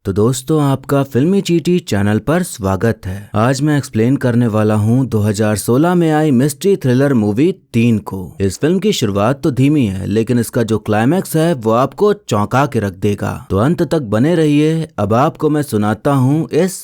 तो दोस्तों आपका फिल्मी चीटी चैनल पर स्वागत है। आज मैं एक्सप्लेन करने वाला हूँ 2016 में आई मिस्ट्री थ्रिलर मूवी 3 को। इस फिल्म की शुरुआत तो धीमी है, लेकिन इसका जो क्लाइमैक्स है वो आपको चौंका के रख देगा। तो अंत तक बने रहिए। अब आपको मैं सुनाता हूँ इस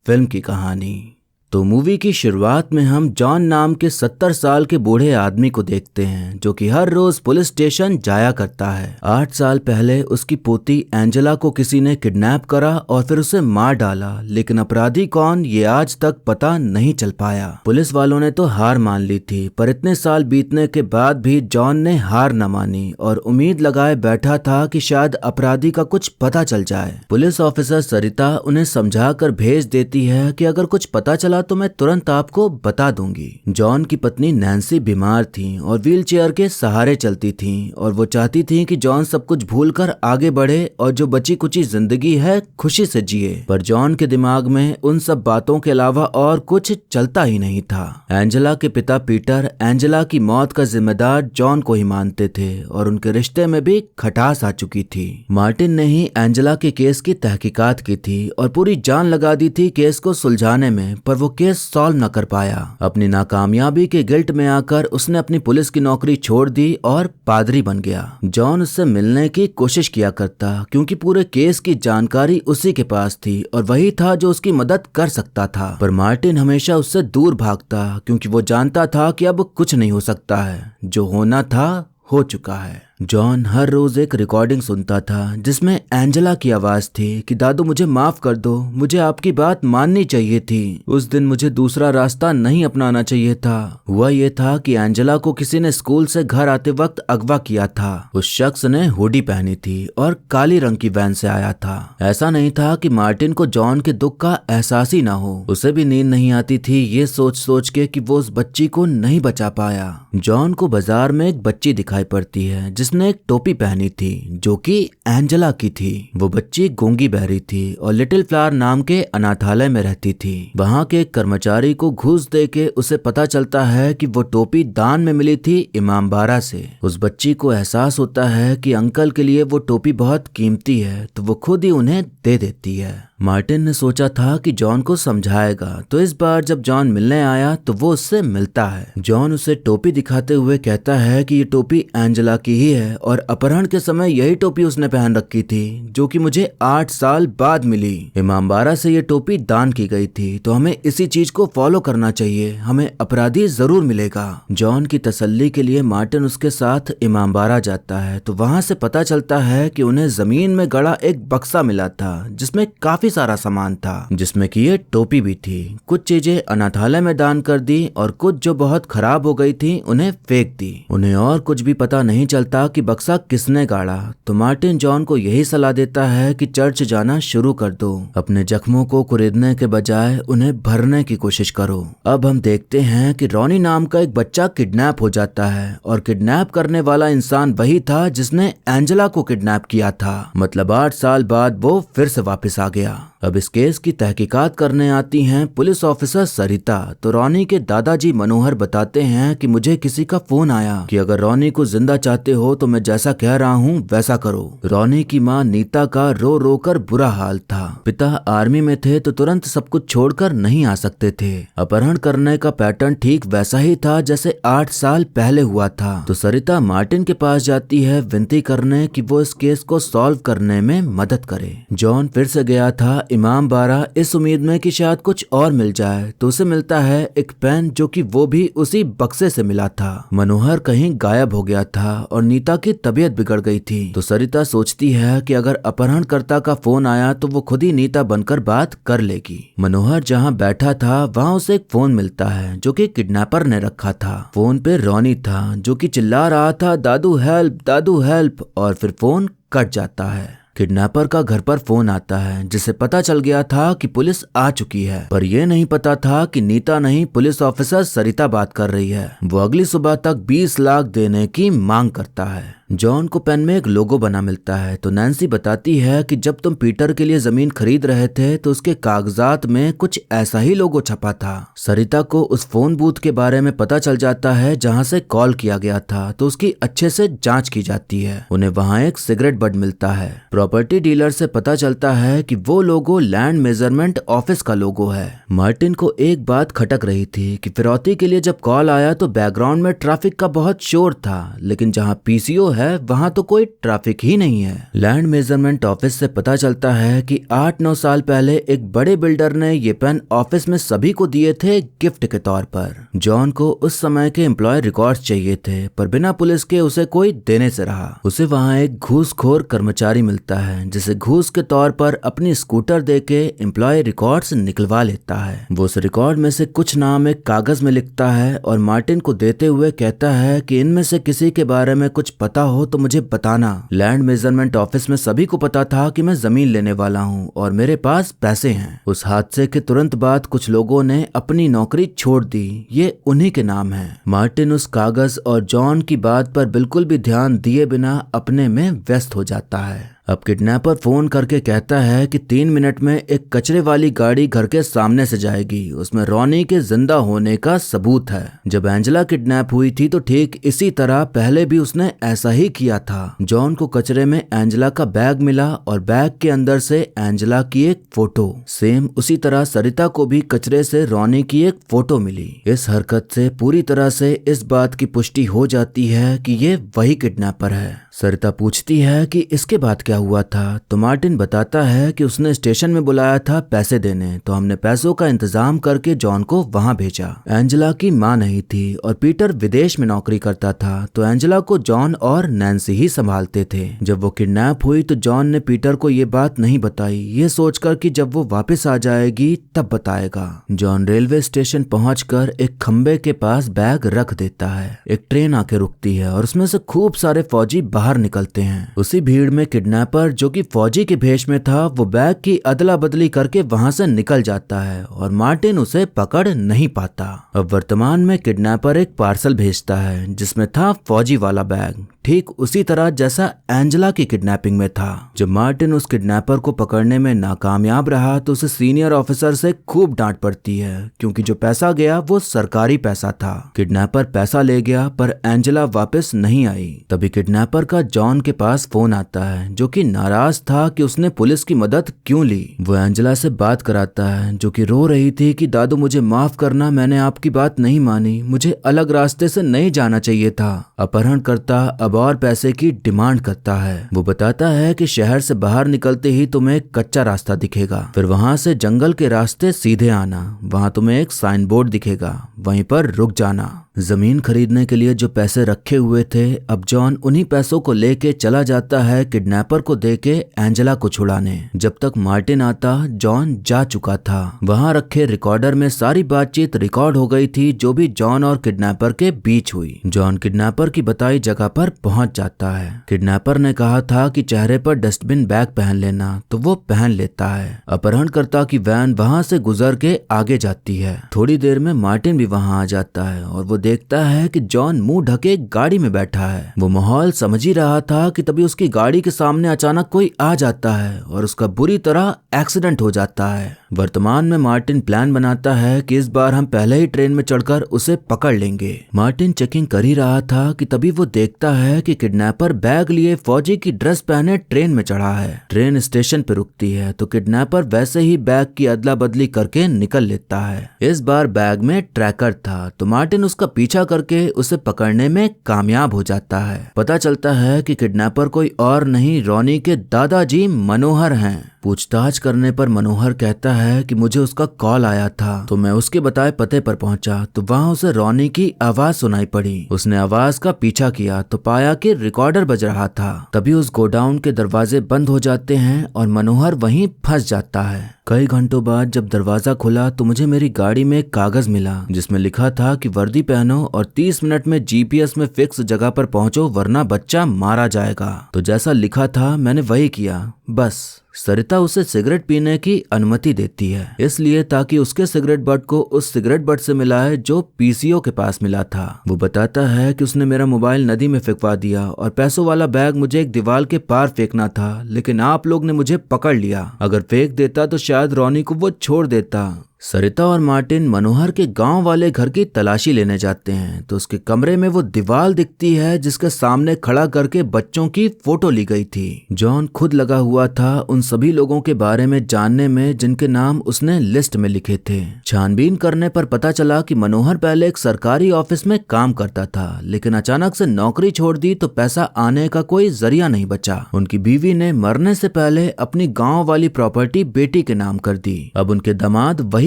फिल्म की कहानी। तो मूवी की शुरुआत में हम जॉन नाम के 70 साल के बूढ़े आदमी को देखते हैं, जो कि हर रोज पुलिस स्टेशन जाया करता है। 8 साल पहले उसकी पोती एंजेला को किसी ने किडनैप करा और फिर उसे मार डाला, लेकिन अपराधी कौन ये आज तक पता नहीं चल पाया। पुलिस वालों ने तो हार मान ली थी, पर इतने साल बीतने के बाद भी जॉन ने हार न मानी और उम्मीद लगाए बैठा था कि शायद अपराधी का कुछ पता चल जाए। पुलिस ऑफिसर सरिता उन्हें समझा कर भेज देती है कि अगर कुछ पता चला तो मैं तुरंत आपको बता दूंगी। जॉन की पत्नी नैन्सी बीमार थी और व्हीलचेयर के सहारे चलती थी और वो चाहती थी कि जॉन सब कुछ भूलकर आगे बढ़े और जो बची कुची जिंदगी है खुशी से जिए। पर जॉन के दिमाग में उन सब बातों के अलावा और कुछ चलता ही नहीं था। एंजेला के पिता पीटर एंजेला की मौत का जिम्मेदार जॉन को ही मानते थे और उनके रिश्ते में भी खटास आ चुकी थी। मार्टिन ने ही एंजेला के केस की तहकीकात की थी और पूरी जान लगा दी थी केस को सुलझाने में, पर वो केस सॉल्व न कर पाया। अपनी नाकामयाबी के गिल्ट में आकर उसने अपनी पुलिस की नौकरी छोड़ दी और पादरी बन गया। जॉन उससे मिलने की कोशिश किया करता, क्योंकि पूरे केस की जानकारी उसी के पास थी और वही था जो उसकी मदद कर सकता था। पर मार्टिन हमेशा उससे दूर भागता, क्योंकि वो जानता था कि अब कुछ नहीं हो सकता है, जो होना था हो चुका है। जॉन हर रोज एक रिकॉर्डिंग सुनता था जिसमें एंजेला की आवाज थी कि दादू मुझे माफ कर दो, मुझे आपकी बात माननी चाहिए थी। उस दिन मुझे दूसरा रास्ता नहीं अपनाना चाहिए था। हुआ ये था कि एंजेला को किसी ने स्कूल से घर आते वक्त अगवा किया था। उस शख्स ने हुडी पहनी थी और काली रंग की वैन से आया था। ऐसा नहीं था कि मार्टिन को जॉन के दुख का एहसास ही ना हो। उसे भी नींद नहीं आती थी ये सोच सोच के कि वो उस बच्ची को नहीं बचा पाया। जॉन को बाजार में एक बच्ची दिखाई पड़ती है जिसने एक टोपी पहनी थी जो कि एंजेला की थी। वो बच्ची गूंगी बहरी थी और लिटिल फ्लावर नाम के अनाथालय में रहती थी। वहाँ के कर्मचारी को घूस दे के उसे पता चलता है कि वो टोपी दान में मिली थी इमामबाड़ा से। उस बच्ची को एहसास होता है कि अंकल के लिए वो टोपी बहुत कीमती है, तो वो खुद ही उन्हें दे देती है। मार्टिन ने सोचा था कि जॉन को समझाएगा, तो इस बार जब जॉन मिलने आया तो वो उससे मिलता है। जॉन उसे टोपी दिखाते हुए कहता है कि ये टोपी एंजेला की ही है और अपहरण के समय यही टोपी उसने पहन रखी थी, जो कि मुझे 8 साल बाद मिली। इमामबाड़ा से ये टोपी दान की गई थी, तो हमें इसी चीज को फॉलो करना चाहिए, हमें अपराधी जरूर मिलेगा। जॉन की तसल्ली के लिए मार्टिन उसके साथ इमामबाड़ा जाता है, तो वहां से पता चलता है कि उन्हें जमीन में गड़ा एक बक्सा मिला था जिसमें काफी सारा सामान था, जिसमें कि ये टोपी भी थी। कुछ चीजें अनाथालय में दान कर दी और कुछ जो बहुत खराब हो गई थी उन्हें फेंक दी। उन्हें और कुछ भी पता नहीं चलता कि बक्सा किसने गाड़ा। तो मार्टिन जॉन को यही सलाह देता है कि चर्च जाना शुरू कर दो, अपने जख्मों को कुरेदने के बजाय उन्हें भरने की कोशिश करो। अब हम देखते हैं कि रॉनी नाम का एक बच्चा किडनैप हो जाता है और किडनैप करने वाला इंसान वही था जिसने एंजेला को किडनैप किया था। मतलब 8 साल बाद वो फिर से वापस आ गया। अब इस केस की तहकीकात करने आती हैं पुलिस ऑफिसर सरिता। तो रॉनी के दादाजी मनोहर बताते हैं कि मुझे किसी का फोन आया कि अगर रॉनी को जिंदा चाहते हो तो मैं जैसा कह रहा हूँ वैसा करो। रॉनी की माँ नीता का रो रो कर बुरा हाल था। पिता आर्मी में थे तो तुरंत सब कुछ छोड़कर नहीं आ सकते थे। अपहरण करने का पैटर्न ठीक वैसा ही था जैसे 8 साल पहले हुआ था। तो सरिता मार्टिन के पास जाती है विनती करने कि वो इस केस को सॉल्व करने में मदद करे। जॉन फिर से गया था इमामबाड़ा इस उम्मीद में कि शायद कुछ और मिल जाए, तो उसे मिलता है एक पेन जो कि वो भी उसी बक्से से मिला था। मनोहर कहीं गायब हो गया था और नीता की तबीयत बिगड़ गई थी। तो सरिता सोचती है कि अगर अपहरणकर्ता का फोन आया तो वो खुद ही नीता बनकर बात कर लेगी। मनोहर जहाँ बैठा था वहाँ उसे एक फोन मिलता है जो कि किडनैपर ने रखा था। फोन पे रॉनी था जो कि चिल्ला रहा था दादू हेल्प, और फिर फोन कट जाता है। किडनैपर का घर पर फोन आता है जिसे पता चल गया था कि पुलिस आ चुकी है, पर यह नहीं पता था कि नीता नहीं पुलिस ऑफिसर सरिता बात कर रही है। वो अगली सुबह तक 20 लाख देने की मांग करता है। जॉन को पेन में एक लोगो बना मिलता है तो नैन्सी बताती है कि जब तुम पीटर के लिए जमीन खरीद रहे थे तो उसके कागजात में कुछ ऐसा ही लोगो छपा था। सरिता को उस फोन बूथ के बारे में पता चल जाता है जहां से कॉल किया गया था तो उसकी अच्छे से जांच की जाती है। उन्हें वहां एक सिगरेट बड मिलता है। प्रॉपर्टी डीलर से पता चलता है कि वो लोगो लैंड मेजरमेंट ऑफिस का लोगो है। मार्टिन को एक बात खटक रही थी कि फिरौती के लिए जब कॉल आया तो बैकग्राउंड में ट्रैफिक का बहुत शोर था, लेकिन जहां पीसीओ है वहां तो कोई ट्रैफिक ही नहीं है। लैंड मेजरमेंट ऑफिस से पता चलता है कि 8-9 साल पहले एक बड़े बिल्डर ने ये पेन ऑफिस में सभी को दिए थे गिफ्ट के तौर पर। जॉन को उस समय के एम्प्लॉय रिकॉर्ड्स चाहिए थे पर बिना पुलिस के उसे कोई देने से रहा। उसे वहां एक घूसखोर कर्मचारी मिलता है जिसे घूस के तौर पर अपनी स्कूटर देके एम्प्लॉय रिकॉर्ड्स निकलवा लेता है। वो उस रिकॉर्ड में से कुछ नाम एक कागज में लिखता है और मार्टिन को देते हुए कहता है कि इनमें से किसी के बारे में कुछ पता हो तो मुझे बताना। लैंड मेजरमेंट ऑफिस में सभी को पता था कि मैं जमीन लेने वाला हूँ और मेरे पास पैसे हैं। उस हादसे के तुरंत बाद कुछ लोगों ने अपनी नौकरी छोड़ दी, ये उन्हीं के नाम है। मार्टिन उस कागज और जॉन की बात पर बिल्कुल भी ध्यान दिए बिना अपने में व्यस्त हो जाता है। अब किडनैपर फोन करके कहता है कि 3 मिनट में एक कचरे वाली गाड़ी घर के सामने से जाएगी, उसमें रॉनी के जिंदा होने का सबूत है। जब एंजेला किडनैप हुई थी तो ठीक इसी तरह पहले भी उसने ऐसा ही किया था। जॉन को कचरे में एंजेला का बैग मिला और बैग के अंदर से एंजेला की एक फोटो। सेम उसी तरह सरिता को भी कचरे से रॉनी की एक फोटो मिली। इस हरकत से पूरी तरह से इस बात की पुष्टि हो जाती है कि ये वही किडनैपर है। सरिता पूछती है कि इसके बाद क्या हुआ था तो मार्टिन बताता है कि उसने स्टेशन में बुलाया था पैसे देने, तो हमने पैसों का इंतजाम करके जॉन को वहां भेजा। एंजेला की मां नहीं थी और पीटर विदेश में नौकरी करता था तो एंजेला को जॉन और नैन्सी ही संभालते थे। जब वो किडनैप हुई तो जॉन ने पीटर को ये बात नहीं बताई, ये सोचकर कि जब वो वापस आ जाएगी तब बताएगा। जॉन रेलवे स्टेशन पहुंचकर एक खंबे के पास बैग रख देता है। एक ट्रेन आके रुकती है और उसमें से खूब सारे फौजी बाहर निकलते हैं। उसी भीड़ में किडनैपर जो कि फौजी के भेष में था वो बैग की अदला बदली करके वहां से निकल जाता है और मार्टिन उसे पकड़ नहीं पाता। अब वर्तमान में किडनैपर एक पार्सल भेजता है जिसमें था फौजी वाला बैग, ठीक उसी तरह जैसा एंजेला की किडनैपिंग में था। जब मार्टिन उस किडनैपर को पकड़ने में नाकामयाब रहा तो उसे सीनियर ऑफिसर से खूब डांट पड़ती है क्योंकि जो पैसा गया वो सरकारी पैसा था। किडनैपर पैसा ले गया पर एंजेला वापस नहीं आई। तभी किडनैपर का जॉन के पास फोन आता है जो कि नाराज था कि उसने पुलिस की मदद क्यों ली। वो एंजेला से बात कराता है जो कि रो रही थी कि दादू मुझे माफ करना, मैंने आपकी बात नहीं मानी, मुझे अलग रास्ते से नहीं जाना चाहिए था। अपहरणकर्ता अब और पैसे की डिमांड करता है। वो बताता है कि शहर से बाहर निकलते ही तुम्हें एक कच्चा रास्ता दिखेगा, फिर वहां से जंगल के रास्ते सीधे आना, वहां तुम्हें एक साइन बोर्ड दिखेगा, वहीं पर रुक जाना। जमीन खरीदने के लिए जो पैसे रखे हुए थे अब जॉन उन्हीं पैसों को लेके चला जाता है किडनैपर को देके एंजेला को छुड़ाने। जब तक मार्टिन आता जॉन जा चुका था। वहां रखे रिकॉर्डर में सारी बातचीत रिकॉर्ड हो गई थी जो भी जॉन और किडनैपर के बीच हुई। जॉन किडनैपर की बताई जगह पर पहुंच जाता है। किडनैपर ने कहा था कि चेहरे पर डस्टबिन बैग पहन लेना, तो वो पहन लेता है। अपहरणकर्ता की वैन वहां से गुजर के आगे जाती है। थोड़ी देर में मार्टिन भी वहां आ जाता है और वो देखता है कि जॉन मुंह ढके गाड़ी में बैठा है। वो माहौल समझ ही रहा था कि तभी उसकी गाड़ी के सामने अचानक कोई आ जाता है और उसका बुरी तरह एक्सीडेंट हो जाता है। वर्तमान में मार्टिन प्लान बनाता है कि इस बार हम पहले ही ट्रेन में चढ़कर उसे पकड़ लेंगे। मार्टिन चेकिंग कर ही रहा था कि तभी वो देखता है कि किडनैपर बैग लिए फौजी की ड्रेस पहने ट्रेन में चढ़ा है। ट्रेन स्टेशन पे रुकती है तो किडनैपर वैसे ही बैग की अदला बदली करके निकल लेता है। इस बार बैग में ट्रैकर था तो मार्टिन उसका पीछा करके उसे पकड़ने में कामयाब हो जाता है। पता चलता है कि किडनैपर कोई और नहीं रॉनी के दादाजी मनोहर हैं। पूछताछ करने पर मनोहर कहता है कि मुझे उसका कॉल आया था तो मैं उसके बताए पते पर पहुंचा तो वहां उसे रॉनी की आवाज सुनाई पड़ी। उसने आवाज का पीछा किया तो पाया कि रिकॉर्डर बज रहा था। तभी उस गोडाउन के दरवाजे बंद हो जाते हैं और मनोहर वहीं फंस जाता है। कई घंटों बाद जब दरवाजा खुला तो मुझे मेरी गाड़ी में एक कागज मिला जिसमें लिखा था कि वर्दी पहनो और 30 मिनट में जीपीएस में फिक्स जगह पर पहुंचो वरना बच्चा मारा जाएगा। तो जैसा लिखा था मैंने वही किया। बस सरिता उसे सिगरेट पीने की अनुमति देती है, इसलिए ताकि उसके सिगरेट बट को उस सिगरेट बट से मिलाए जो पीसीओ के पास मिला था। वो बताता है कि उसने मेरा मोबाइल नदी में फेंकवा दिया और पैसों वाला बैग मुझे एक दीवार के पार फेंकना था, लेकिन आप लोग ने मुझे पकड़ लिया। अगर फेंक देता तो शायद रॉनी को वो छोड़ देता। सरिता और मार्टिन मनोहर के गांव वाले घर की तलाशी लेने जाते हैं तो उसके कमरे में वो दीवार दिखती है जिसके सामने खड़ा करके बच्चों की फोटो ली गई थी। जॉन खुद लगा हुआ था उन सभी लोगों के बारे में जानने में जिनके नाम उसने लिस्ट में लिखे थे। छानबीन करने पर पता चला कि मनोहर पहले एक सरकारी ऑफिस में काम करता था, लेकिन अचानक से नौकरी छोड़ दी तो पैसा आने का कोई जरिया नहीं बचा। उनकी बीवी ने मरने से पहले अपनी गाँव वाली प्रॉपर्टी बेटी के नाम कर दी। अब उनके दामाद वही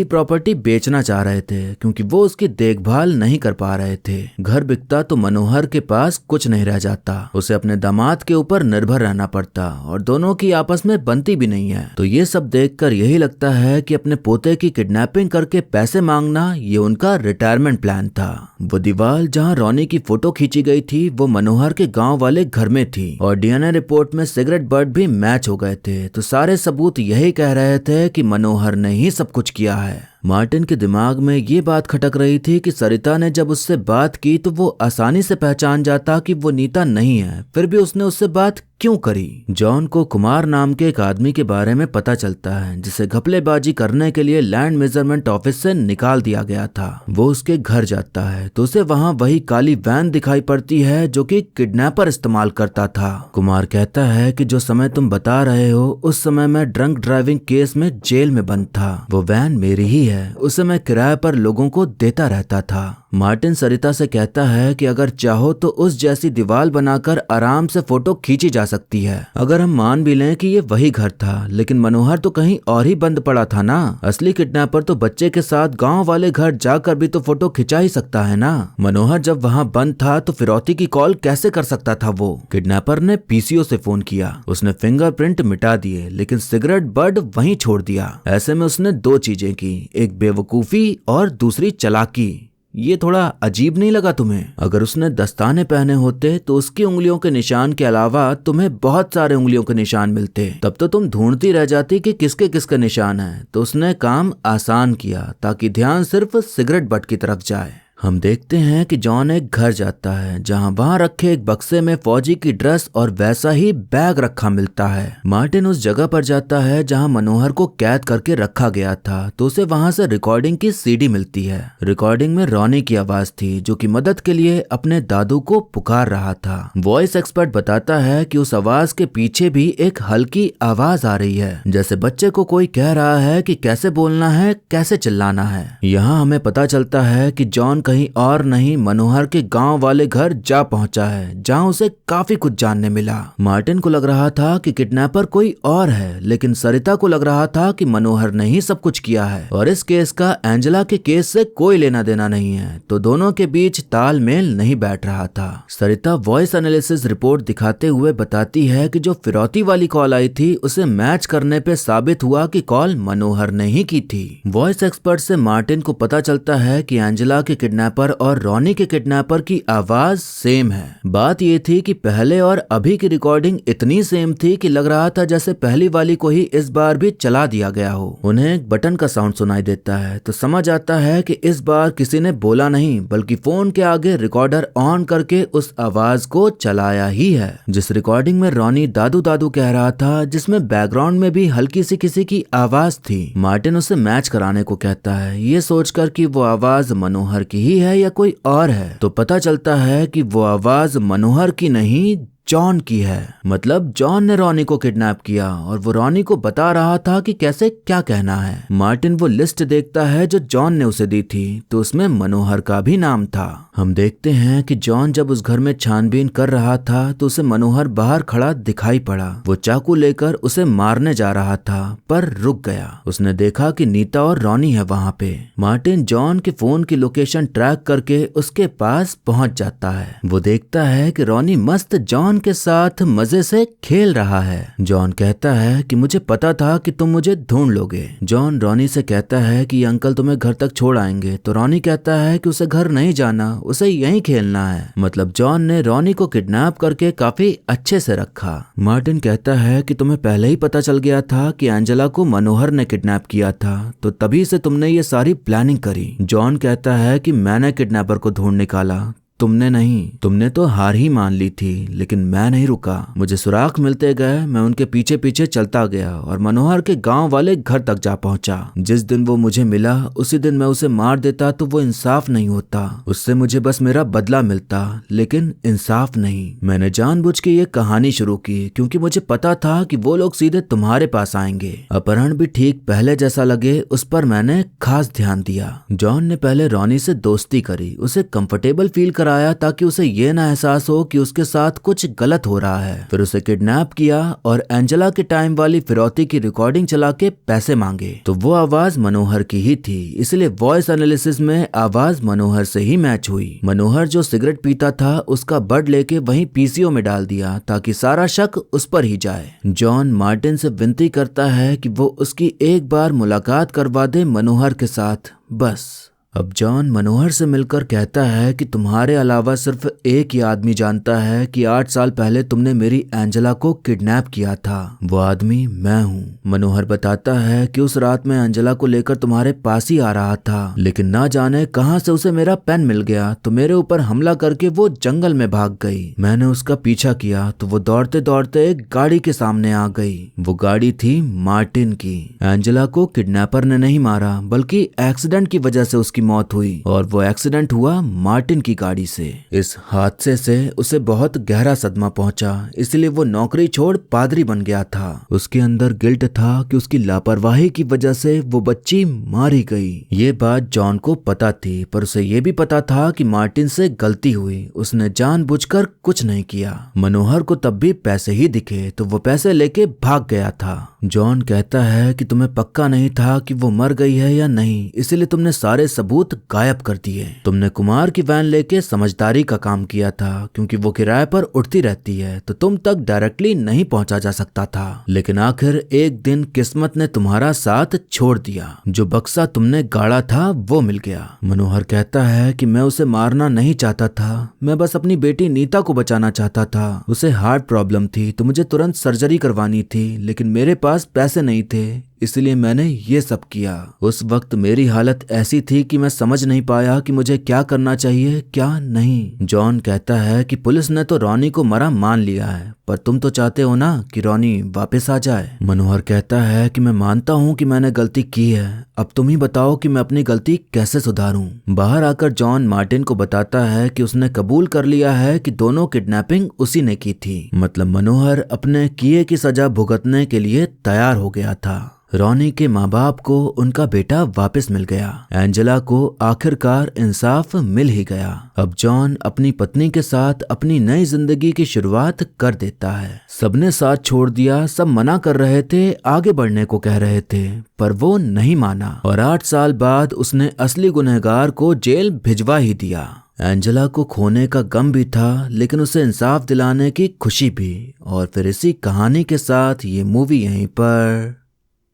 प्रॉपर्टी बेचना चाह रहे थे क्योंकि वो उसकी देखभाल नहीं कर पा रहे थे। घर बिकता तो मनोहर के पास कुछ नहीं रह जाता, उसे अपने दामाद के ऊपर निर्भर रहना पड़ता और दोनों की आपस में बनती भी नहीं है। तो ये सब देखकर यही लगता है कि अपने पोते की किडनैपिंग करके पैसे मांगना ये उनका रिटायरमेंट प्लान था। वो दीवार जहाँ रॉनी की फोटो खींची गई थी वो मनोहर के गाँव वाले घर में थी और डीएनए रिपोर्ट में सिगरेट बट भी मैच हो गए थे। तो सारे सबूत यही कह रहे थे कि मनोहर ने ही सब कुछ किया है। मार्टिन के दिमाग में ये बात खटक रही थी कि सरिता ने जब उससे बात की तो वो आसानी से पहचान जाता कि वो नीता नहीं है, फिर भी उसने उससे बात क्यों करी। जॉन को कुमार नाम के एक आदमी के बारे में पता चलता है जिसे घपलेबाजी करने के लिए लैंड मेजरमेंट ऑफिस से निकाल दिया गया था। वो उसके घर जाता है तो उसे वहाँ वही काली वैन दिखाई पड़ती है जो कि किडनैपर इस्तेमाल करता था। कुमार कहता है कि जो समय तुम बता रहे हो उस समय मैं ड्रंक ड्राइविंग केस में जेल में बंद था। वो वैन मेरी ही है, उसे मैं किराए पर लोगों को देता रहता था। मार्टिन सरिता से कहता है कि अगर चाहो तो उस जैसी दीवार बनाकर आराम से फोटो खींची जा सकती है। अगर हम मान भी लें कि ये वही घर था, लेकिन मनोहर तो कहीं और ही बंद पड़ा था ना। असली किडनैपर तो बच्चे के साथ गांव वाले घर जाकर भी तो फोटो खिंचा ही सकता है ना। मनोहर जब वहां बंद था तो फिरौती की कॉल कैसे कर सकता था वो। किडनैपर ने पीसीओ से फोन किया, उसने फिंगरप्रिंट मिटा दिए लेकिन सिगरेट बट वहीं छोड़ दिया। ऐसे में उसने दो चीजें की, एक बेवकूफी और दूसरी चालाकी। ये थोड़ा अजीब नहीं लगा तुम्हें? अगर उसने दस्ताने पहने होते तो उसकी उंगलियों के निशान के अलावा तुम्हें बहुत सारे उंगलियों के निशान मिलते, तब तो तुम ढूंढती रह जाती कि किसके किसके निशान हैं। तो उसने काम आसान किया ताकि ध्यान सिर्फ सिगरेट बट की तरफ जाए। हम देखते हैं कि जॉन एक घर जाता है जहां वहां रखे एक बक्से में फौजी की ड्रेस और वैसा ही बैग रखा मिलता है। मार्टिन उस जगह पर जाता है जहां मनोहर को कैद करके रखा गया था तो उसे वहां से रिकॉर्डिंग की सीडी मिलती है। रिकॉर्डिंग में रॉनी की आवाज थी जो कि मदद के लिए अपने दादू को पुकार रहा था। वॉइस एक्सपर्ट बताता है कि उस आवाज के पीछे भी एक हल्की आवाज आ रही है, जैसे बच्चे को कोई कह रहा है कि कैसे बोलना है, कैसे चिल्लाना है। यहाँ हमें पता चलता है कि जॉन कहीं और नहीं मनोहर के गांव वाले घर जा पहुंचा है जहां उसे काफी कुछ जानने मिला। मार्टिन को लग रहा था कि किडनैपर कोई और है, लेकिन सरिता को लग रहा था कि मनोहर ने ही सब कुछ किया है और इस केस का एंजेला के केस से कोई लेना देना नहीं है। तो दोनों के बीच तालमेल नहीं बैठ रहा था। सरिता वॉइस एनालिसिस रिपोर्ट दिखाते हुए बताती है कि जो फिरौती वाली कॉल आई थी उसे मैच करने पे साबित हुआ कि कॉल मनोहर ने ही की थी। वॉइस एक्सपर्ट से मार्टिन को पता चलता है कि एंजेला के किडनैपर और रॉनी के किडनैपर की आवाज सेम है। बात ये थी कि पहले और अभी की रिकॉर्डिंग इतनी सेम थी कि लग रहा था जैसे पहली वाली को ही इस बार भी चला दिया गया हो। उन्हें एक बटन का साउंड सुनाई देता है तो समझ आता है कि इस बार किसी ने बोला नहीं बल्कि फोन के आगे रिकॉर्डर ऑन करके उस आवाज को चलाया ही है। जिस रिकॉर्डिंग में रॉनी दादू दादू कह रहा था, जिसमें बैकग्राउंड में भी हल्की सी किसी की आवाज थी। मार्टिन उसे मैच कराने को कहता है, ये सोचकर कि वो आवाज मनोहर की ही है या कोई और है। तो पता चलता है कि वो आवाज मनोहर की नहीं जॉन की है। मतलब जॉन ने रॉनी को किडनैप किया और वो रॉनी को बता रहा था कि कैसे क्या कहना है। मार्टिन वो लिस्ट देखता है जो जॉन ने उसे दी थी तो उसमें मनोहर का भी नाम था। हम देखते हैं कि जॉन जब उस घर में छानबीन कर रहा था तो उसे मनोहर बाहर खड़ा दिखाई पड़ा। वो चाकू लेकर उसे मारने जा रहा था पर रुक गया। उसने देखा कि नीता और रॉनी है वहाँ पे। मार्टिन जॉन के फोन की लोकेशन ट्रैक करके उसके पास पहुंच जाता है। वो देखता है कि रॉनी मस्त जॉन जॉन के साथ मजे से खेल रहा है। जॉन कहता है कि मुझे पता था कि तुम मुझे ढूंढ लोगे। जॉन रॉनी से कहता है कि अंकल तुम्हें घर तक छोड़ आएंगे, तो रॉनी कहता है कि उसे घर नहीं जाना, उसे यहीं खेलना है। मतलब जॉन ने रॉनी को किडनैप करके काफी अच्छे से रखा। मार्टिन कहता है कि तुम्हें पहले ही पता चल गया था कि एंजेला को मनोहर ने किडनैप किया था, तो तभी से तुमने ये सारी प्लानिंग करी। जॉन कहता है कि मैंने किडनैपर को ढूंढ निकाला, तुमने नहीं। तुमने तो हार ही मान ली थी, लेकिन मैं नहीं रुका। मुझे सुराग मिलते गए, मैं उनके पीछे पीछे चलता गया और मनोहर के गांव वाले घर तक जा पहुंचा। जिस दिन वो मुझे मिला उसी दिन मैं उसे मार देता तो वो इंसाफ नहीं होता, उससे मुझे बस मेरा बदला मिलता, लेकिन इंसाफ नहीं। मैंने जानबूझ के ये कहानी शुरू की क्योंकि मुझे पता था कि वो लोग सीधे तुम्हारे पास आएंगे। अपहरण भी ठीक पहले जैसा लगे, उस पर मैंने खास ध्यान दिया। जॉन ने पहले रॉनी से दोस्ती करी, उसे कंफर्टेबल फील आया ताकि उसे ये ना एहसास हो कि उसके साथ कुछ गलत हो रहा है। फिर उसे किडनैप किया और एंजेला के टाइम वाली फिरौती की रिकॉर्डिंग चला के पैसे मांगे, तो वो आवाज मनोहर की ही थी, इसलिए वॉइस एनालिसिस में आवाज मनोहर से ही मैच हुई। मनोहर जो सिगरेट पीता था उसका बड लेके वहीं पीसीओ में डाल दिया ताकि सारा शक उस पर ही जाए। जॉन मार्टिन से विनती करता है कि वो उसकी एक बार मुलाकात करवा दे मनोहर के साथ, बस। अब जॉन मनोहर से मिलकर कहता है कि तुम्हारे अलावा सिर्फ एक ही आदमी जानता है कि 8 साल पहले तुमने मेरी एंजेला को किडनैप किया था। वो आदमी मैं हूँ। मनोहर बताता है कि उस रात में एंजेला को लेकर तुम्हारे पास ही आ रहा था, लेकिन ना जाने कहां से उसे मेरा पेन मिल गया तो मेरे ऊपर हमला करके वो जंगल में भाग गई। मैंने उसका पीछा किया तो वो दौड़ते दौड़ते एक गाड़ी के सामने आ गई। वो गाड़ी थी मार्टिन की। एंजेला को किडनैपर ने नहीं मारा, बल्कि एक्सीडेंट की वजह से उसकी मौत हुई, और वो एक्सीडेंट हुआ मार्टिन की गाड़ी से। इस हादसे से उसे बहुत गहरा सदमा पहुंचा, इसलिए वो नौकरी छोड़ पादरी बन गया था। उसके अंदर गिल्ट था कि उसकी लापरवाही की वजह से वो बच्ची मारी गई। ये बात जॉन को पता थी, पर उसे ये भी पता था कि मार्टिन से गलती हुई, उसने जानबूझकर कुछ नहीं किया। मनोहर को तब भी पैसे ही दिखे तो वो पैसे लेके भाग गया था। जॉन कहता है कि तुम्हें पक्का नहीं था कि वो मर गई है या नहीं, इसलिए तुमने सारे सबूत गायब कर दिए। तुमने कुमार की वैन लेके समझदारी का काम किया था, क्योंकि वो किराए पर उठती रहती है तो तुम तक डायरेक्टली नहीं पहुंचा जा सकता था। लेकिन आखिर एक दिन किस्मत ने तुम्हारा साथ छोड़ दिया। जो बक्सा तुमने गाड़ा था वो मिल गया। मनोहर कहता है कि मैं उसे मारना नहीं चाहता था, मैं बस अपनी बेटी नीता को बचाना चाहता था। उसे हार्ट प्रॉब्लम थी तो मुझे तुरंत सर्जरी करवानी थी, लेकिन मेरे पास पैसे नहीं थे, इसलिए मैंने ये सब किया। उस वक्त मेरी हालत ऐसी थी कि मैं समझ नहीं पाया कि मुझे क्या करना चाहिए क्या नहीं। जॉन कहता है कि पुलिस ने तो रॉनी को मरा मान लिया है, पर तुम तो चाहते हो ना कि रॉनी वापस आ जाए। मनोहर कहता है कि मैं मानता हूँ कि मैंने गलती की है, अब तुम ही बताओ कि मैं अपनी गलती कैसे सुधारूं। बाहर आकर जॉन मार्टिन को बताता है कि उसने कबूल कर लिया है कि दोनों किडनैपिंग उसी ने की थी। मतलब मनोहर अपने किए की सजा भुगतने के लिए तैयार हो गया था। रॉनी के माँ बाप को उनका बेटा वापस मिल गया। एंजेला को आखिरकार इंसाफ मिल ही गया। अब जॉन अपनी पत्नी के साथ अपनी नई जिंदगी की शुरुआत कर देता है। सबने साथ छोड़ दिया, सब मना कर रहे थे, आगे बढ़ने को कह रहे थे, पर वो नहीं माना और 8 साल बाद उसने असली गुनहगार को जेल भिजवा ही दिया। एंजेला को खोने का गम भी था, लेकिन उसे इंसाफ दिलाने की खुशी भी। और फिर इसी कहानी के साथ ये मूवी यहीं पर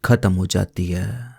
खत्म हो जाती है।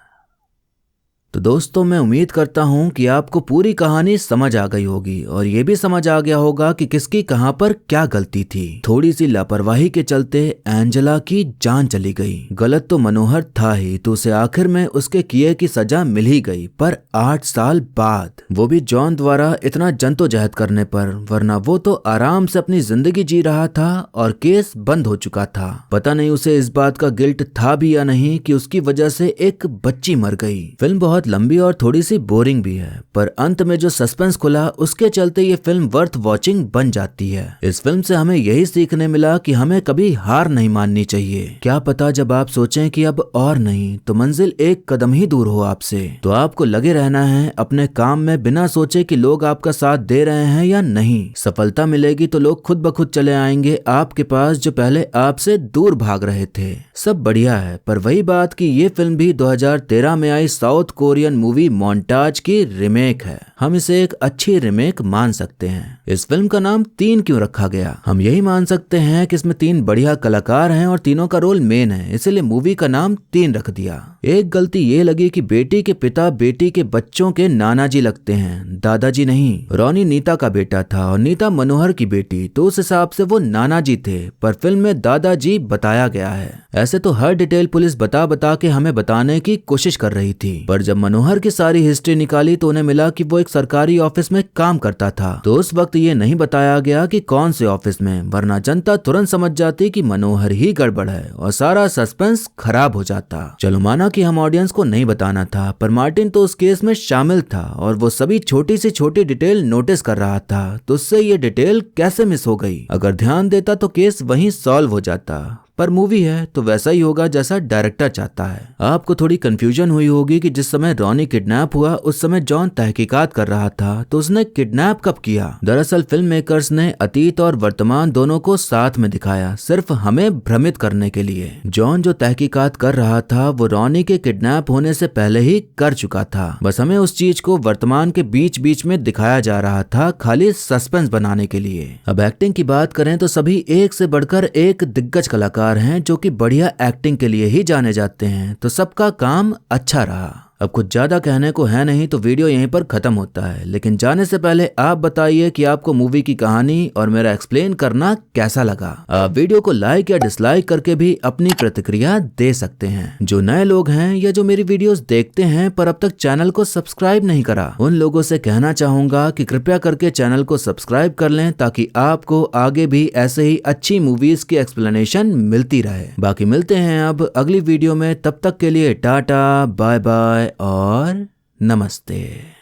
तो दोस्तों, मैं उम्मीद करता हूं कि आपको पूरी कहानी समझ आ गई होगी और ये भी समझ आ गया होगा कि किसकी कहां पर क्या गलती थी। थोड़ी सी लापरवाही के चलते एंजेला की जान चली गई। गलत तो मनोहर था ही, तो उसे आखिर में उसके किए की सजा मिल ही गई, पर 8 साल बाद, वो भी जॉन द्वारा इतना जद्दोजहद करने पर, वरना वो तो आराम से अपनी जिंदगी जी रहा था और केस बंद हो चुका था। पता नहीं उसे इस बात का गिल्ट था भी या नहीं कि उसकी वजह से एक बच्ची मर गई। फिल्म बहुत लंबी और थोड़ी सी बोरिंग भी है, पर अंत में जो सस्पेंस खुला उसके चलते ये फिल्म वर्थ वॉचिंग बन जाती है। इस फिल्म से हमें यही सीखने मिला कि हमें कभी हार नहीं माननी चाहिए। क्या पता जब आप सोचें कि अब और नहीं, तो मंजिल एक कदम ही दूर हो आपसे। तो आपको लगे रहना है अपने काम में बिना सोचे कि लोग आपका साथ दे रहे हैं या नहीं। सफलता मिलेगी तो लोग खुद ब खुद चले आएंगे आपके पास जो पहले आपसे दूर भाग रहे थे। सब बढ़िया है, पर वही बात कि ये फिल्म भी 2013 में आई South Korea Korean movie Montage की रिमेक है। हम इसे एक अच्छी रिमेक मान सकते हैं। इस फिल्म का नाम 3 क्यों रखा गया? हम यही मान सकते हैं कि इसमें 3 बढ़िया कलाकार हैं और तीनों का रोल मेन है, इसलिए मूवी का नाम 3 रख दिया। एक गलती ये लगी कि बेटी के पिता बेटी के बच्चों के नाना जी लगते हैं, दादाजी नहीं। रॉनी नीता का बेटा था और नीता मनोहर की बेटी, तो उस हिसाब से वो नाना जी थे, पर फिल्म में दादाजी बताया गया है। ऐसे तो हर डिटेल पुलिस बता के हमें बताने की कोशिश कर रही थी, पर जब मनोहर की सारी हिस्ट्री निकाली तो उन्हें मिला कि वो एक सरकारी ऑफिस में काम करता था। तो उस वक्त ये नहीं बताया गया कि कौन से ऑफिस में, वरना जनता तुरंत समझ जाती कि मनोहर ही गड़बड़ है और सारा सस्पेंस खराब हो जाता। चलो माना कि हम ऑडियंस को नहीं बताना था, पर मार्टिन तो उस केस में शामिल था और वो सभी छोटी से छोटी डिटेल नोटिस कर रहा था, तो उससे ये डिटेल कैसे मिस हो गई? अगर ध्यान देता तो केस वहीं सॉल्व हो जाता, पर मूवी है तो वैसा ही होगा जैसा डायरेक्टर चाहता है। आपको थोड़ी कंफ्यूजन हुई होगी कि जिस समय रॉनी किडनैप हुआ उस समय जॉन तहकीकात कर रहा था, तो उसने किडनैप कब किया? दरअसल फिल्म मेकर्स ने अतीत और वर्तमान दोनों को साथ में दिखाया, सिर्फ हमें भ्रमित करने के लिए। जॉन जो तहकीकात कर रहा था वो रॉनी के किडनैप होने से पहले ही कर चुका था, बस हमें उस चीज को वर्तमान के बीच बीच में दिखाया जा रहा था, खाली सस्पेंस बनाने के लिए। अब एक्टिंग की बात करें तो सभी एक से बढ़कर एक दिग्गज कलाकार हैं जो कि बढ़िया एक्टिंग के लिए ही जाने जाते हैं, तो सबका काम अच्छा रहा। अब कुछ ज्यादा कहने को है नहीं, तो वीडियो यहीं पर खत्म होता है। लेकिन जाने से पहले आप बताइए कि आपको मूवी की कहानी और मेरा एक्सप्लेन करना कैसा लगा। आप वीडियो को लाइक या डिसलाइक करके भी अपनी प्रतिक्रिया दे सकते हैं। जो नए लोग हैं या जो मेरी वीडियोस देखते हैं पर अब तक चैनल को सब्सक्राइब नहीं करा, उन लोगों से कहना चाहूंगा कि कृपया करके चैनल को सब्सक्राइब कर लें, ताकि आपको आगे भी ऐसे ही अच्छी मूवीज की एक्सप्लेनेशन मिलती रहे। बाकी मिलते हैं अब अगली वीडियो में, तब तक के लिए टाटा बाय बाय और नमस्ते।